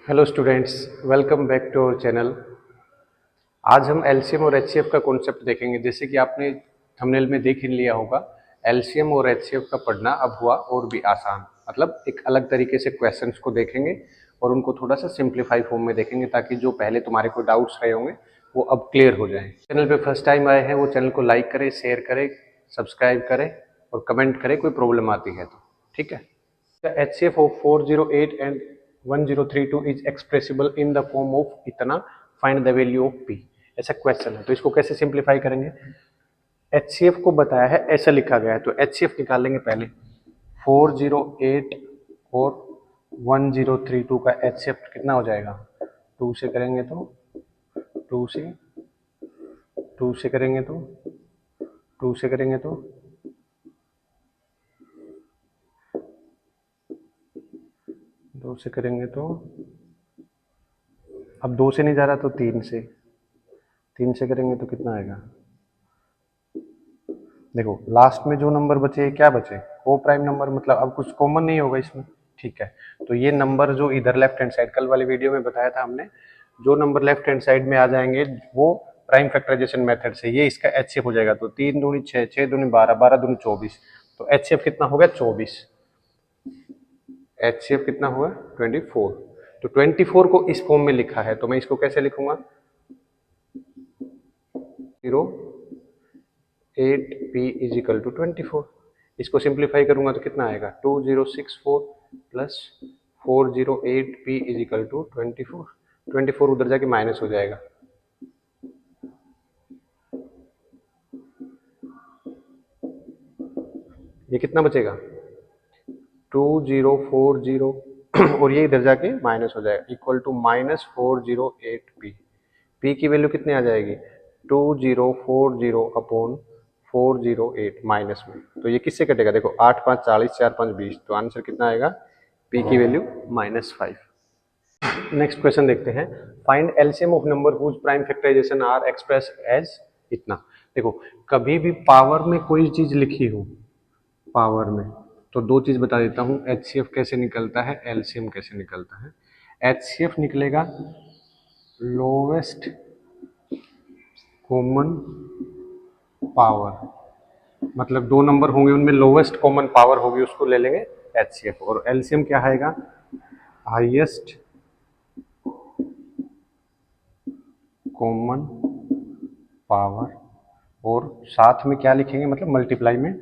Hello students, welcome back to our channel. आज हम LCM और एचसीएफ का कॉन्सेप्ट देखेंगे। जैसे कि आपने थंबनेल में देख ही लिया होगा, एलसीएम और एचसीएफ का पढ़ना अब हुआ और भी आसान। मतलब एक अलग तरीके से क्वेश्चंस को देखेंगे और उनको थोड़ा सा सिंप्लीफाई फॉर्म में देखेंगे, ताकि जो पहले तुम्हारे कोई डाउट्स रहे होंगे वो अब क्लियर हो जाएं। चैनल पे फर्स्ट टाइम आए हैं वो चैनल को लाइक करें, शेयर करें, सब्सक्राइब करें और कमेंट करें कोई प्रॉब्लम आती है तो। ठीक है। The HCF of 408 and 1032 is expressible in the form of इतना, find the value of P। ऐसा क्वेश्चन है तो इसको कैसे सिंप्लीफाई करेंगे। HCF को बताया है, ऐसा लिखा गया है तो HCF निकाल लेंगे पहले। 408 और 1032 का HCF कितना हो जाएगा। 2 से करेंगे तो 2 से 2 से करेंगे तो 2 से करेंगे तो 2 से करेंगे तो अब 2 से नहीं जा रहा तो 3 से करेंगे तो कितना आएगा। देखो लास्ट में जो नंबर बचे क्या बचे, को प्राइम नंबर, मतलब अब कुछ कॉमन नहीं होगा इसमें। ठीक है, तो ये नंबर जो इधर लेफ्ट हैंड साइड, कल वाली वीडियो में बताया था हमने, जो नंबर लेफ्ट हैंड साइड में आ जाएंगे वो प्राइम फैक्टराइजेशन मेथड से ये इसका एचसीएफ हो जाएगा। तो 3 दूनी 6, 6 दूनी 12, 12 दूनी 24, तो एचसीएफ कितना हो गया 24। एचसीएफ कितना हुआ 24। तो 24 को इस फॉर्म में लिखा है तो मैं इसको कैसे लिखूंगा, 0.8p इज इक्वल टू 24। इसको सिंप्लीफाई करूंगा तो कितना आएगा, 2064 plus 408p is equal to 24। 24 उधर जाके माइनस हो जाएगा। ये कितना बचेगा 2040 और ये इधर जाके माइनस हो जाएगा, equal to minus 408p। p की वैल्यू कितनी आ जाएगी 2040 अपॉन 408 माइनस में, तो ये किससे कटेगा, देखो 8 5 40, 4 5 20, तो आंसर कितना आएगा, p की वैल्यू -5। नेक्स्ट क्वेश्चन देखते हैं। Find LCM of number whose prime factorization are express as इतना। देखो कभी भी पावर में कोई चीज लिखी हो, पावर में, तो दो चीज बता देता हूं, एचसीएफ कैसे निकलता है, एलसीएम कैसे निकलता है। एचसीएफ निकलेगा लोवेस्ट कॉमन पावर, मतलब दो नंबर होंगे उनमें लोवेस्ट कॉमन पावर होगी, उसको ले लेंगे एचसीएफ। और एलसीएम क्या आएगा, हाईएस्ट कॉमन पावर, और साथ में क्या लिखेंगे, मतलब मल्टीप्लाई में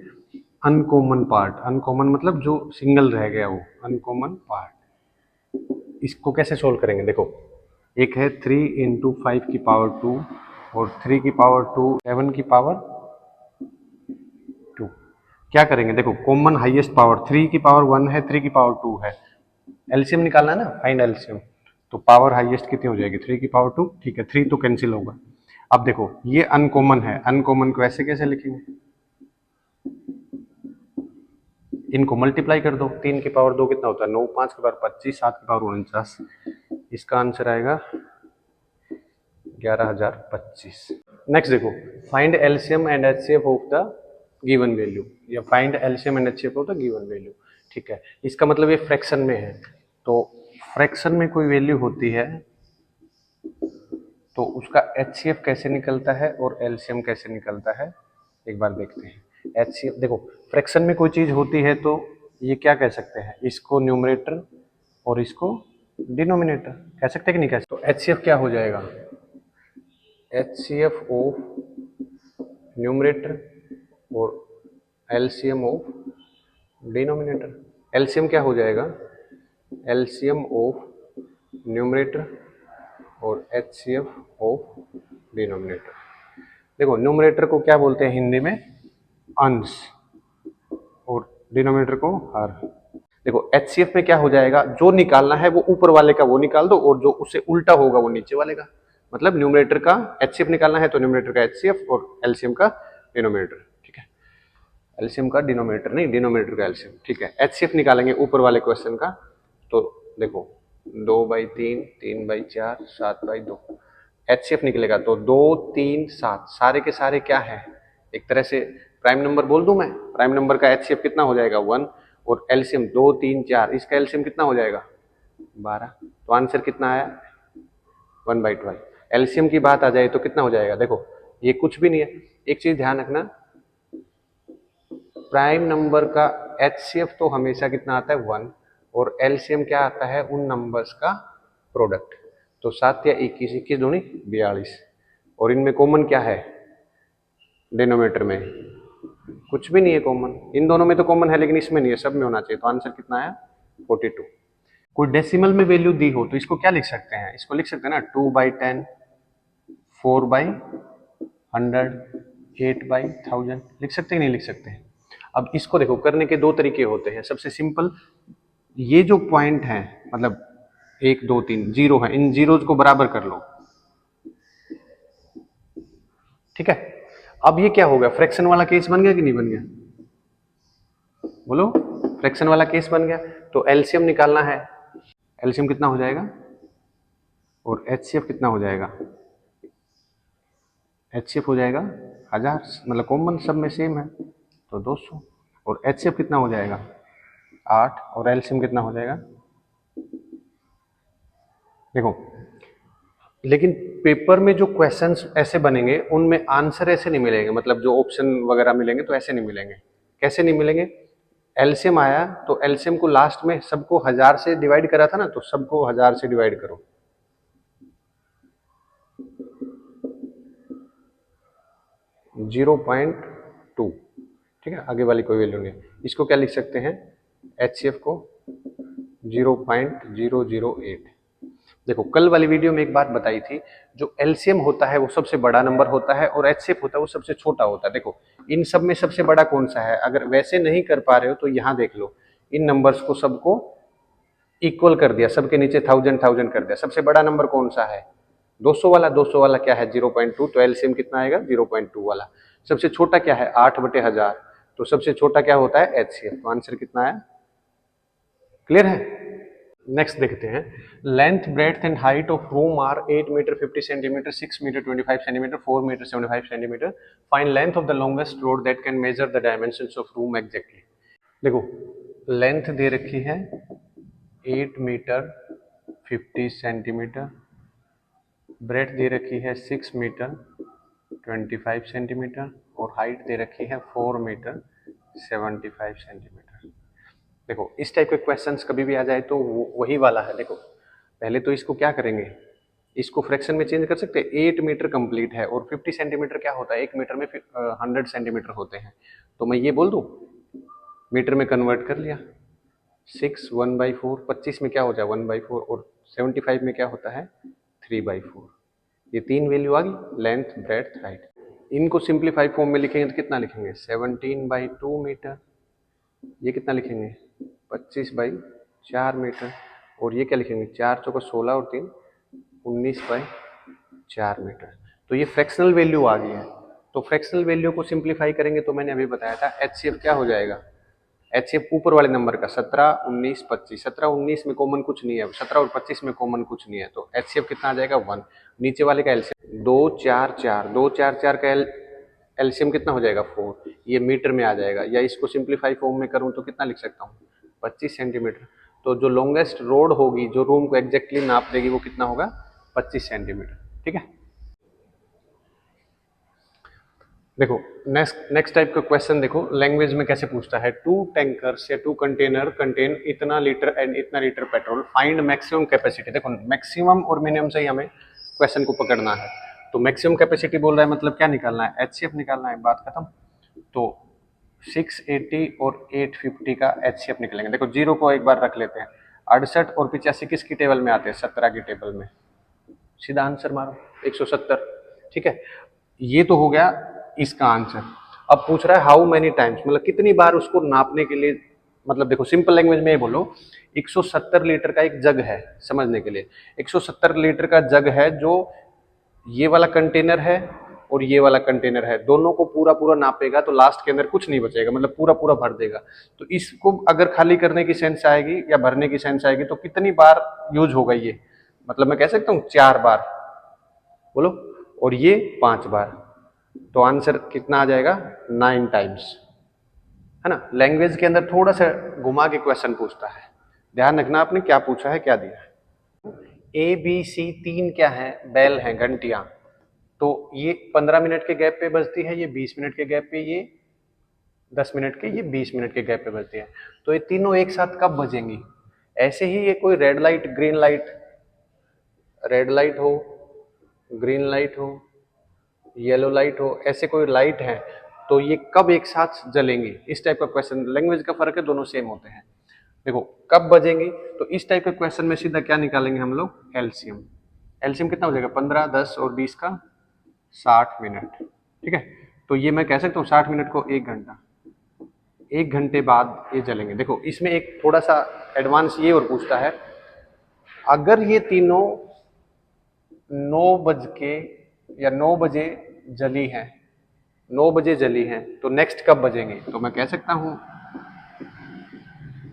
अनकॉमन पार्ट। अनकॉमन मतलब जो सिंगल रह गया वो अनकॉमन पार्ट। इसको कैसे सोल्व करेंगे, देखो एक है 3 इंटू 5 की पावर 2 और 3 की पावर 2 7 की पावर 2। क्या करेंगे, देखो कॉमन हाईएस्ट पावर 3 की पावर 1 है, 3 की पावर 2 है, एलसीएम निकालना है ना, फाइंड एलसीएम। तो पावर हाईएस्ट कितनी हो जाएगी 3 की पावर 2। ठीक है, 3 तो कैंसिल होगा। अब देखो ये अनकॉमन है, अनकॉमन को ऐसे कैसे लिखेंगे, इनको मल्टीप्लाई कर दो। 3 की पावर 2 कितना होता है 9, 5 की पावर 25, 7 की पावर 49, इसका आंसर आएगा 11025। नेक्स्ट देखो, find LCM and HCF of the given value, या find LCM and HCF of the given value. ठीक है, इसका मतलब ये फ्रैक्शन में है, तो फ्रैक्शन में कोई वैल्यू होती है तो उसका एचसीएफ कैसे निकलता है और एलसीएम कैसे निकलता है, एक बार देखते हैं। एचसीएफ देखो, फ्रैक्शन में कोई चीज होती है तो ये क्या कह सकते हैं, इसको न्यूमरेटर और इसको डिनोमिनेटर कह सकते हैं कि नहीं कह सकते। तो एचसीएफ क्या हो जाएगा, एचसीएफ ऑफ न्यूमरेटर और एलसीएम ऑफ डिनोमिनेटर। एलसीएम क्या हो जाएगा, एलसीएम ऑफ न्यूमरेटर और एचसीएफ ऑफ डिनोमिनेटर। देखो न्यूमरेटर को क्या बोलते हैं हिंदी में, अंश, और डिनोमिनेटर को हर। देखो एचसीएफ में क्या हो जाएगा, जो निकालना है वो ऊपर वाले का वो निकाल दो और जो उससे उल्टा होगा वो नीचे वाले का। मतलब न्यूमरेटर का एचसीएफ निकालना है तो न्यूमरेटर का एचसीएफ और एलसीएम का डिनोमिनेटर। ठीक है, एलसीएम का डिनोमिनेटर नहीं, डिनोमिनेटर का एलसीएम। ठीक है, एचसीएफ निकालेंगे ऊपर वाले क्वेश्चन का, तो देखो 2/3, 3/4, 7/2 एचसीएफ निकलेगा। तो 2 3 7 सारे के सारे क्या है, एक तरह से प्राइम नंबर बोल दूं मैं। प्राइम नंबर का एचसीएफ कितना हो जाएगा 1, और एलसीएम 2 3 4, इसका एलसीएम कितना हो जाएगा 12। तो आंसर कितना आया? 1/12। एलसीएम की बात आ जाए तो कितना हो जाएगा? देखो ये कुछ भी नहीं है, एक चीज ध्यान रखना, प्राइम नंबर का एचसीएफ तो हमेशा कितना आता है? 1, और एलसीएम क्या आता है? उन नंबर्स का प्रोडक्ट। तो 7 या 21, 21 दूनी 42, और इनमें कॉमन क्या है? डिनोमिनेटर में कुछ भी नहीं है कॉमन, इन दोनों में तो कॉमन है लेकिन इसमें नहीं है, सब में होना चाहिए। तो आंसर कितना आया? 42। कोई डेसिमल में वैल्यू दी हो तो इसको क्या लिख सकते हैं? इसको लिख सकते हैं ना 2/10, 4/100, 8/1000, लिख सकते हैं नहीं लिख सकते हैं? अब इसको देखो, करने के दो तरीके होते हैं। सबसे सिंपल, ये जो पॉइंट है मतलब 1 2 3 जीरो है, इन जीरोज को बराबर कर लो, ठीक है। अब ये क्या हो गया? फ्रैक्शन वाला केस बन गया कि नहीं बन गया? बोलो, फ्रैक्शन वाला केस बन गया। तो एलसीएम निकालना है, एलसीएम कितना हो जाएगा और एचसीएफ कितना हो जाएगा? एचसीएफ हो जाएगा 1000, मतलब कॉमन सब में सेम है तो 200, और एचसीएफ कितना हो जाएगा? 8, और एलसीएम कितना हो जाएगा? देखो, लेकिन पेपर में जो क्वेश्चंस ऐसे बनेंगे उनमें आंसर ऐसे नहीं मिलेंगे, मतलब जो ऑप्शन वगैरह मिलेंगे तो ऐसे नहीं मिलेंगे। कैसे नहीं मिलेंगे? एलसीएम आया तो एलसीएम को लास्ट में सबको 1000 से डिवाइड करा था ना, तो सबको 1000 से डिवाइड करो, 0.2, ठीक है, आगे वाली कोई वैल्यू नहीं। इसको क्या लिख सकते हैं? एचसीएफ को 0.008। देखो, कल वाली वीडियो में एक बात बताई थी, जो एलसीएम होता है वो सबसे बड़ा नंबर होता है और एचसीएफ होता है वो सबसे छोटा होता है। देखो, इन सब में सबसे बड़ा कौन सा है? अगर वैसे नहीं कर पा रहे हो तो यहां देख लो, इन नंबर्स को सबको इक्वल कर दिया, सबके नीचे 1000 कर दिया। सबसे बड़ा नंबर कौन सा है? 200 वाला। 200 वाला क्या है? 0.2, तो एलसीएम कितना आएगा? 0.2 वाला। सबसे छोटा क्या है? 8/1000, तो सबसे छोटा क्या होता है? एचसीएफ। तो आंसर कितना आया? क्लियर है? नेक्स्ट देखते हैं, length breadth and height of room are 8 metre 50 centimetre, 6 metre 25 centimetre, 4 metre 75 centimetre. Find length of the longest rod that can measure the dimensions of room exactly. देखो, length दे रखी है 8 metre 50 centimetre, breadth दे रखी है 6 metre 25 centimetre, और height दे रखी है 4 metre 75 centimetre. देखो, इस टाइप के क्वेश्चंस कभी भी आ जाए तो वही वाला है। देखो, पहले तो इसको क्या करेंगे? इसको फ्रैक्शन में चेंज कर सकते हैं। 8 मीटर कंप्लीट है और 50 सेंटीमीटर क्या होता है? 1 मीटर में 100 सेंटीमीटर होते हैं, तो मैं ये बोल दूं, मीटर में कन्वर्ट कर लिया। 6 1/4, 25 में क्या हो जाए? 1/4, और 75 में क्या होता है? 3/4। ये तीन वैल्यू आ गई, लेंथ ब्रेड्थ हाइट। इनको सिंप्लीफाई फॉर्म में लिखेंगे तो कितना लिखेंगे? 17/2 मीटर। ये कितना लिखेंगे? 25/4 मीटर। और ये क्या लिखेंगे? 4 चौका 16 और 3 19/4 मीटर। तो ये फ्रैक्शनल वैल्यू आ गई है। तो फ्रैक्शनल वैल्यू को सिंप्लीफाई करेंगे तो मैंने अभी बताया था, एचसीएफ क्या हो जाएगा? एचसीएफ ऊपर वाले नंबर का 17 19 25, 17 19 में कॉमन कुछ नहीं है, 17 और 25 में कॉमन कुछ नहीं है, तो एचसीएफ कितना आ जाएगा? 1। नीचे वाले का एलसीएम 2 4 4, 2 4 4 का एलसीएम कितना हो जाएगा? 4। ये मीटर में आ जाएगा, या इसको सिंप्लीफाई फॉर्म में करूं तो कितना लिख सकता हूँ? 25 सेंटीमीटर। तो जो लॉन्गेस्ट रोड होगी, जो रूम को एग्जैक्टली नाप देगी, वो कितना होगा? 25 सेंटीमीटर, ठीक है। देखो, नेक्स्ट टाइप का क्वेश्चन देखो, लैंग्वेज में कैसे पूछता है। 2 टैंकर्स या 2 कंटेनर कंटेन इतना लीटर एंड इतना litre petrol, find maximum capacity. देखो, मैक्सिमम और मिनिमम से ही हमें क्वेश्चन को पकड़ना है। तो मैक्सिमम कैपेसिटी बोल रहा है, मतलब क्या निकालना है? एचसीएफ निकालना है, बात खत्म। तो 680 और 850 का एचसीएफ निकलेंगे। देखो, जीरो को एक बार रख लेते हैं। 68 और 85 किसकी टेबल में आते हैं? 17 की टेबल में। सीधा आंसर मारो, 170, ठीक है। ये तो हो गया इसका आंसर। अब पूछ रहा है हाउ मेनी टाइम्स, मतलब कितनी बार उसको नापने के लिए। मतलब देखो, सिंपल लैंग्वेज में ये बोलो, 170 लीटर का एक जग है, समझने के लिए 170 लीटर का जग है, जो ये वाला कंटेनर है और ये वाला कंटेनर है, दोनों को पूरा पूरा नापेगा तो लास्ट के अंदर कुछ नहीं बचेगा, मतलब पूरा पूरा भर देगा। तो इसको अगर खाली करने की सेंस आएगी या भरने की सेंस आएगी तो कितनी बार यूज होगा ये? मतलब मैं कह सकता हूँ 4 बार, बोलो, और ये 5 बार। तो आंसर कितना आ जाएगा? 9 टाइम्स, है ना। लैंग्वेज के अंदर थोड़ा सा घुमा के क्वेश्चन पूछता है, ध्यान रखना आपने क्या पूछा है क्या दिया है। ए बी सी तीन क्या है, बैल हैं, घंटियां। तो ये 15 मिनट के गैप पे बजती है, ये 20 मिनट के गैप पे, ये 10 मिनट के, ये 20 मिनट के गैप पे बजती है। तो ये तीनों एक साथ कब बजेंगी? ऐसे ही ये कोई red light, green light, red light हो, ग्रीन लाइट हो, येलो लाइट हो, ऐसे कोई लाइट है तो ये कब एक साथ जलेंगी, इस टाइप का क्वेश्चन। लैंग्वेज का फर्क है, दोनों सेम होते हैं। देखो कब बजेंगी, तो इस टाइप के क्वेश्चन में सीधा क्या निकालेंगे हम लोग, एलसीएम। एलसीएम कितना हो जाएगा, 15, 10 और 20 का 60 मिनट। ठीक है, तो ये मैं कह सकता हूँ 60 मिनट को 1 घंटा, 1 घंटे बाद ये जलेंगे। देखो इसमें एक थोड़ा सा एडवांस ये और पूछता है, अगर ये तीनों 9 बज के या 9 बजे जली है, 9 बजे जली है, तो नेक्स्ट कब बजेंगे? तो मैं कह सकता हूं,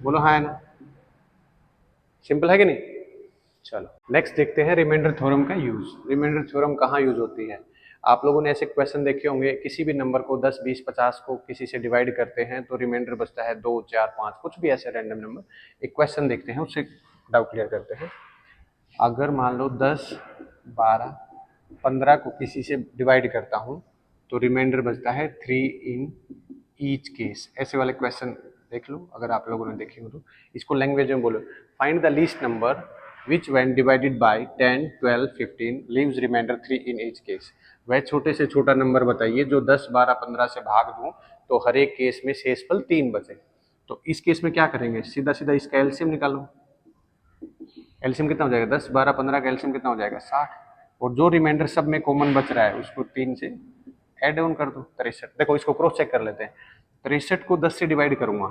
बोलो हाँ है ना, सिंपल है कि नहीं। चलो नेक्स्ट देखते हैं रिमाइंडर थ्योरम का यूज। रिमाइंडर थ्योरम कहाँ यूज होती है? आप लोगों ने ऐसे क्वेश्चन देखे होंगे, किसी भी नंबर को 10, 20, 50 को किसी से डिवाइड करते हैं तो रिमाइंडर बचता है 2, 4, 5, कुछ भी ऐसे रैंडम नंबर। एक क्वेश्चन देखते हैं, उससे डाउट क्लियर करते हैं। अगर मान लो 10, 12, 15 को किसी से डिवाइड करता हूँ तो रिमाइंडर बचता है 3 इन ईच केस। ऐसे वाले क्वेश्चन देख लो, अगर आप लोगों ने देखे हो तो। इसको लैंग्वेज में बोलो, find the least number which when divided by 10, 12, 15 leaves remainder 3 in each case. वह छोटे से छोटा नंबर बताइए जो 10, 12, 15 से भाग दूं तो हर एक केस में शेषफल 3 बचे। तो इस केस में क्या करेंगे, सीधा सीधा इसका एलसीएम निकालो। एलसीएम कितना हो जाएगा, 10, 12, 15 का एलसीएम कितना हो जाएगा, 60। और जो रिमाइंडर सब में कॉमन बच रहा है उसको 3 से ऐड ऑन कर दो, 63। देखो इसको क्रॉस चेक कर लेते हैं। 63 को 10 से डिवाइड करूंगा,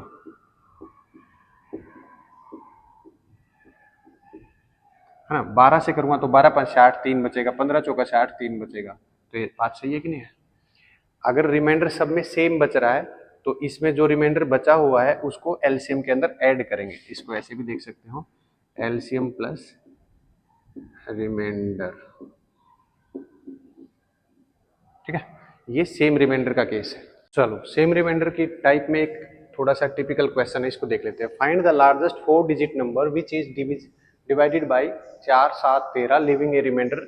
है ना, 12 से करूंगा तो 12 5 60, 3 बचेगा, 15 चौका 60, 3 बचेगा। तो ये बात सही है कि नहीं है? अगर रिमाइंडर सब में सेम बच रहा है तो इसमें जो रिमाइंडर बचा हुआ है उसको एलसीएम के अंदर ऐड करेंगे। इसको ऐसे भी देख सकते हो, एलसीएम प्लस रिमाइंडर। ठीक है, ये सेम रिमाइंडर का केस है। चलो सेम रिमाइंडर की टाइप में एक थोड़ा सा टिपिकल क्वेश्चन है, इसको देख लेते हैं। Find the largest 4 digit number which is divided by 4, 7, 13 leaving a remainder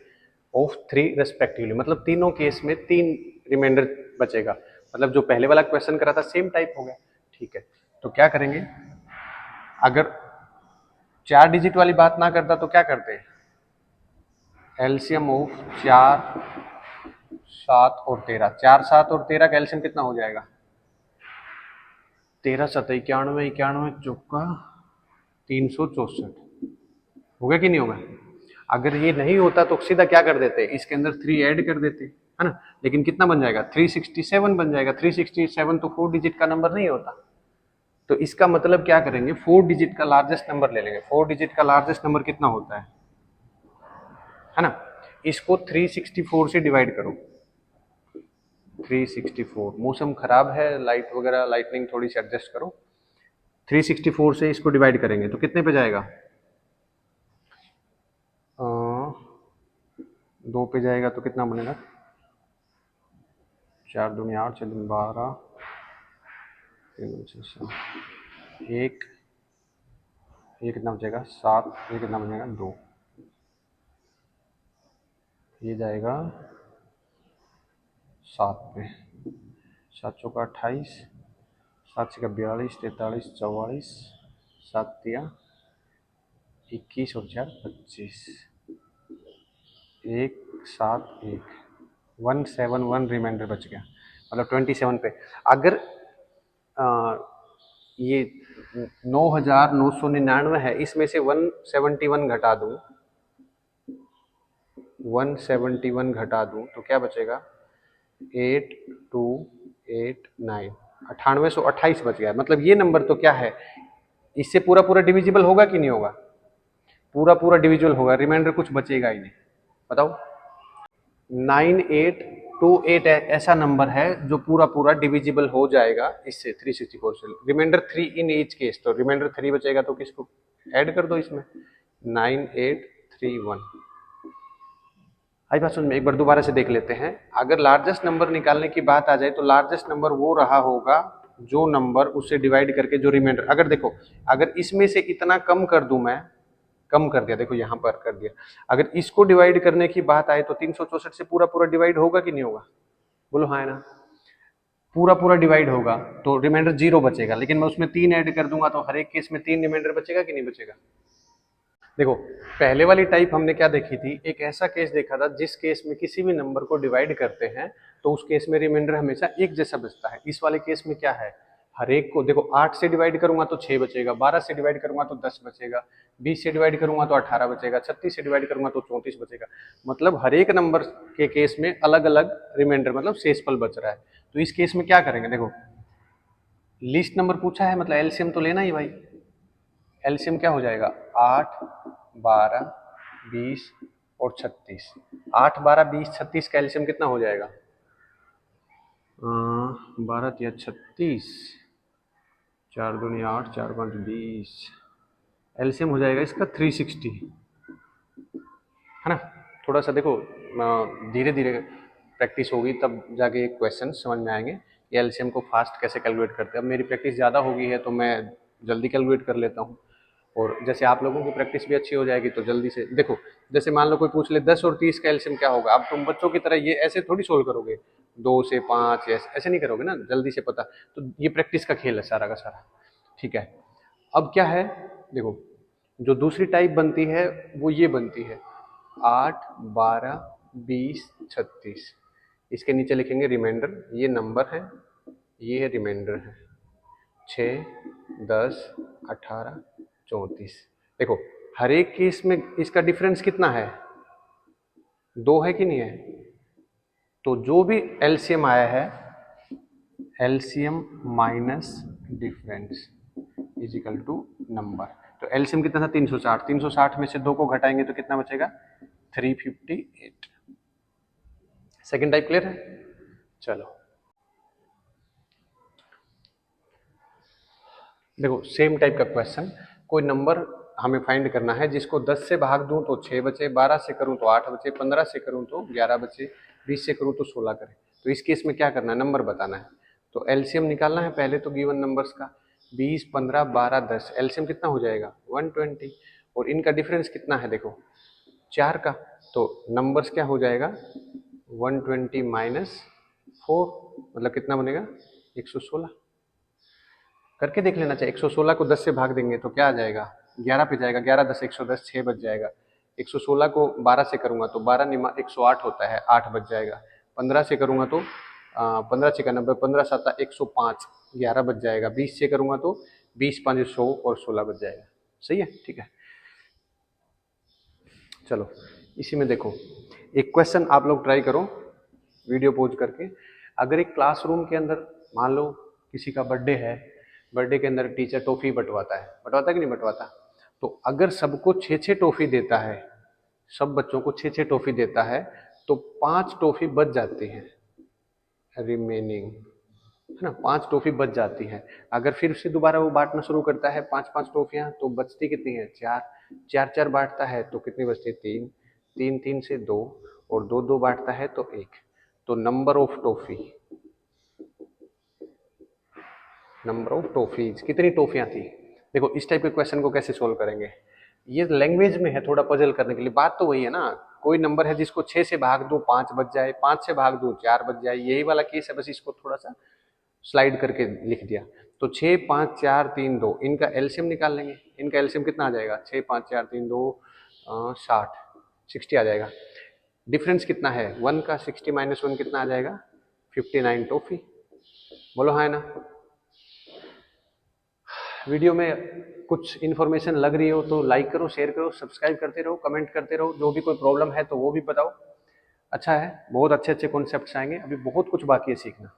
of 3 respectively. मतलब तीनों केस में 3 रिमाइंडर बचेगा। मतलब जो पहले वाला क्वेश्चन करा था सेम टाइप हो गया। ठीक है, तो क्या करेंगे, अगर 4 डिजिट वाली बात ना करता तो क्या करते हैं, एलसीएम ऑफ 4, 7 और 13। 4, 7 और 13 का एलसीएम कितना हो जाएगा, 13, 7, 91, 91 चौका 364। होगा कि नहीं होगा? अगर ये नहीं होता तो सीधा क्या कर देते, इसके अंदर 3 ऐड कर देते, है ना। लेकिन कितना बन जाएगा, 367 बन जाएगा। 367 तो 4 डिजिट का नंबर नहीं होता। तो इसका मतलब क्या करेंगे, 4 डिजिट का लार्जेस्ट नंबर ले लेंगे। 4 डिजिट का लार्जेस्ट नंबर कितना होता है ना। इसको 364 से डिवाइड करो। 364, मौसम खराब है, लाइट वगैरह लाइटनिंग थोड़ी सी एडजस्ट करो। 364 से इसको डिवाइड करेंगे तो कितने पे जाएगा, 2 पे जाएगा तो कितना बनेगा, 4 दूनी 8, 6 दूनी 12, 3 दूनी 7, एक, ये कितना बचेगा 7, ये कितना बनेगा 2, ये जाएगा 7 पे, 7 चौका 28, 7 छक्का 42, 43, 44, 7 तिया 21 और 4 25, 1, 7, 1, 171 रिमाइंडर बच गया। मतलब 27 पे। अगर ये 9,999 है, इसमें से 171 घटा दूं, 171 घटा दूं तो क्या बचेगा, 8289, 9828 बच गया। मतलब ये नंबर तो क्या है, इससे पूरा पूरा डिविजिबल होगा कि नहीं होगा, पूरा पूरा डिविजिबल होगा, रिमाइंडर कुछ बचेगा ही नहीं। बताओ, 9828 ऐसा नंबर है जो पूरा पूरा डिविजिबल हो जाएगा इससे, 364 से। रिमाइंडर 3 इन ईच केस, तो रिमाइंडर 3 बचेगा तो किसको ऐड कर दो इसमें, 9831। आई बात समझ में? एक बार दोबारा से देख लेते हैं। अगर लार्जेस्ट नंबर निकालने की बात आ जाए तो लार्जेस्ट नंबर वो रहा होगा जो नंबर उससे डिवाइड करके जो रिमाइंडर, अगर देखो अगर इसमें से इतना कम कर दूं मैं, कम कर दिया, देखो यहाँ पर कर दिया, अगर इसको डिवाइड करने की बात आए तो 364 से पूरा पूरा डिवाइड होगा कि नहीं होगा? बोलो हाँ है ना, पूरा पूरा डिवाइड होगा तो रिमाइंडर 0 बचेगा, लेकिन मैं उसमें 3 ऐड कर दूंगा तो हर एक केस में 3 रिमाइंडर बचेगा कि नहीं बचेगा? देखो पहले वाली टाइप हमने क्या देखी थी, एक ऐसा केस देखा था जिस केस में किसी भी नंबर को डिवाइड करते हैं तो उस केस में रिमाइंडर हमेशा एक जैसा बचता है। इस वाले केस में क्या है, हर एक को देखो 8 से डिवाइड करूंगा तो 6 बचेगा, 12 से डिवाइड करूंगा तो 10 बचेगा, 20 से डिवाइड करूंगा तो 18 बचेगा, 36 से डिवाइड करूंगा तो 34 बचेगा। मतलब हर एक नंबर के केस में अलग अलग रिमाइंडर मतलब शेषफल बच रहा है। तो इस केस में क्या करेंगे, देखो लिस्ट नंबर पूछा है मतलब एलसीएम तो लेना ही भाई। एलसीएम क्या हो जाएगा, 8, 12, 20 और 36। 8, 12, 20, 36 का एलसीएम कितना हो जाएगा? 12 या 36, 4 दूनी 8, 4 5 20, एलसीएम हो जाएगा इसका 360, है ना। थोड़ा सा देखो धीरे धीरे प्रैक्टिस होगी तब जाके क्वेश्चन समझ में आएंगे कि एलसीएम को फास्ट कैसे कैलकुलेट करते हैं। अब मेरी प्रैक्टिस ज़्यादा हो गई है तो मैं जल्दी कैलकुलेट कर लेता हूँ, और जैसे आप लोगों की प्रैक्टिस भी अच्छी हो जाएगी तो जल्दी से देखो, जैसे मान लो कोई पूछ ले 10 और 30 का एलसीएम क्या होगा, अब तुम बच्चों की तरह ये ऐसे थोड़ी सोल्व करोगे 2 से 5 ऐसे नहीं करोगे ना, जल्दी से पता, तो ये प्रैक्टिस का खेल है सारा का सारा, ठीक है। अब क्या है, देखो जो दूसरी टाइप बनती है वो ये बनती है 8, 12, 20, 36, इसके नीचे लिखेंगे रिमाइंडर, ये नंबर है, ये रिमाइंडर है, 6, 10, 18, 34। देखो हर एक केस में इसका डिफरेंस कितना है, 2 है कि नहीं है? तो जो भी एलसीएम आया है, LCM minus difference is equal to number. तो एलसीएम कितना था 360, 360 में से 2 को घटाएंगे तो कितना बचेगा 358। सेकेंड टाइप क्लियर है? चलो देखो सेम टाइप का क्वेश्चन, कोई नंबर हमें फाइंड करना है जिसको 10 से भाग दूं तो 6 बचे, 12 से करूं तो 8 बचे, 15 से करूं तो 11 बचे, 20 से करूं तो 16 करें। तो इस केस में क्या करना है, नंबर बताना है। तो एलसीएम निकालना है पहले तो गिवन नंबर्स का, 20, 15, 12, 10, एलसीएम कितना हो जाएगा 120, और इनका डिफरेंस कितना है देखो 4 का, तो नंबर्स क्या हो जाएगा 120 माइनस 4, मतलब कितना बनेगा 116। करके देख लेना चाहिए, 116 को 10 से भाग देंगे तो क्या आ जाएगा 11 पे जाएगा, 11 10 110, 6 बच जाएगा। 116 को 12 से करूंगा तो 12 निमा 108 होता है, 8 बच जाएगा। 15 से करूंगा तो 15 6 90, 15 7 105, 11 बच जाएगा। 20 से करूंगा तो 20 5 100 और 16 बच जाएगा। सही है, ठीक है। चलो इसी में देखो एक क्वेश्चन आप लोग ट्राई करो वीडियो पोज करके। अगर एक क्लासरूम के अंदर मान लो किसी का बर्थडे है, बर्थडे के अंदर टीचर टॉफी बंटवाता है, बंटवाता है कि नहीं बंटवाता? तो अगर सबको 6-6 टॉफी देता है, सब बच्चों को 6-6 टॉफी देता है तो 5 टॉफी बच जाती है रिमेनिंग, है ना, 5 टॉफी बच जाती है। अगर फिर से दोबारा वो बांटना शुरू करता है 5-5 टॉफियां तो बचती कितनी है 4, 4-4 बांटता है तो कितनी बचती है 3, 3 3 से 2, और 2-2 बांटता है तो 1। तो number of toffee, number of toffees, कितनी टॉफियां थी। देखो इस टाइप के क्वेश्चन को कैसे सोल्व करेंगे, ये लैंग्वेज में है थोड़ा पजल करने के लिए, बात तो वही है ना। कोई नंबर है जिसको 6 से भाग दो 5 बच जाए, 5 से भाग दो 4 बच जाए, यही वाला केस है, बस इसको थोड़ा सा स्लाइड करके लिख दिया। तो 6 5 4 3 2 इनका एलसीएम निकाल लेंगे। इनका एलसीएम कितना आ जाएगा 6 5 4 3 2 60 आ जाएगा। डिफरेंस कितना है 1 का, 60 माइनस 1 कितना आ जाएगा 59 टॉफी। बोलो हाँ है ना। वीडियो में कुछ इन्फॉर्मेशन लग रही हो तो लाइक करो, शेयर करो, सब्सक्राइब करते रहो, कमेंट करते रहो, जो भी कोई प्रॉब्लम है तो वो भी बताओ। अच्छा है, बहुत अच्छे अच्छे कॉन्सेप्ट्स आएंगे, अभी बहुत कुछ बाकी है सीखना।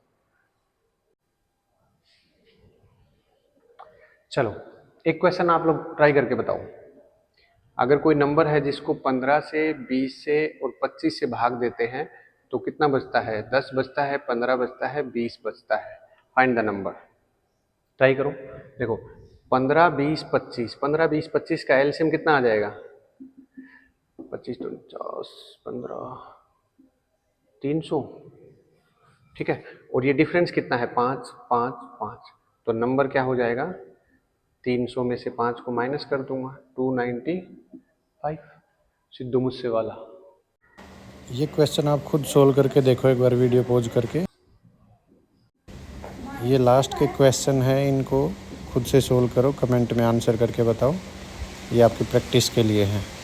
चलो एक क्वेश्चन आप लोग ट्राई करके बताओ। अगर कोई नंबर है जिसको 15 से 20 से और 25 से भाग देते हैं तो कितना बचता है 10 बचता है, 15 बचता है, 20 बचता है। Find the number. ट्राई करो। देखो 15 20 25, 15 20 25 का एलसीएम कितना आ जाएगा 25 तो 50 15 300, ठीक है। और ये डिफरेंस कितना है, 5 5 5, तो नंबर क्या हो जाएगा, 300 में से 5 को माइनस कर दूंगा, 295। सिद्धू मुझसे वाला। ये क्वेश्चन आप खुद सोल्व करके देखो एक बार वीडियो पॉज करके। ये लास्ट के क्वेश्चन है, इनको खुद से सोल्व करो, कमेंट में आंसर करके बताओ। ये आपकी प्रैक्टिस के लिए है।